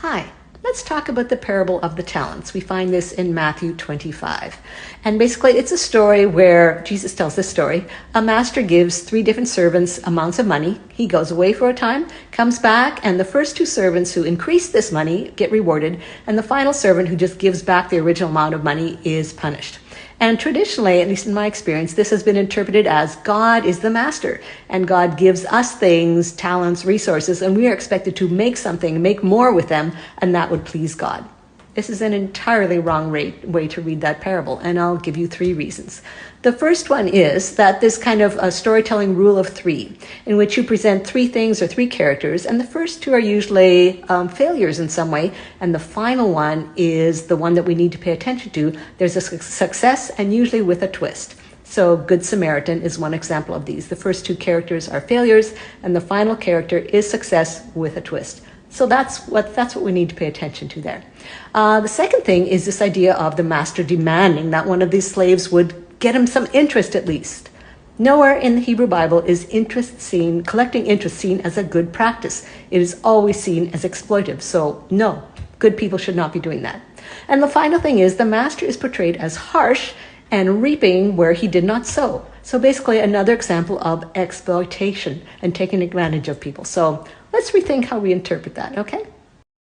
Hi, let's talk about the parable of the talents. We find this in Matthew 25. And basically, it's a story where Jesus tells this story. A master gives three different servants amounts of money. He goes away for a time, comes back, and the first two servants who increase this money get rewarded, and the final servant who just gives back the original amount of money is punished. And traditionally, at least in my experience, this has been interpreted as God is the master and God gives us things, talents, resources, and we are expected to make something, make more with them, and that would please God. This is an entirely wrong way to read that parable, and I'll give you three reasons. The first one is that this kind of a storytelling rule of three, in which you present three things or three characters, and the first two are usually failures in some way, and the final one is the one that we need to pay attention to. There's a success, and usually with a twist. So Good Samaritan is one example of these. The first two characters are failures, and the final character is success with a twist. So that's what we need to pay attention to there. The second thing is this idea of the master demanding that one of these slaves would get him some interest at least. Nowhere in the Hebrew Bible is collecting interest seen as a good practice. It is always seen as exploitive. So no, good people should not be doing that. And the final thing is the master is portrayed as harsh and reaping where he did not sow. So basically another example of exploitation and taking advantage of people. So let's rethink how we interpret that, okay?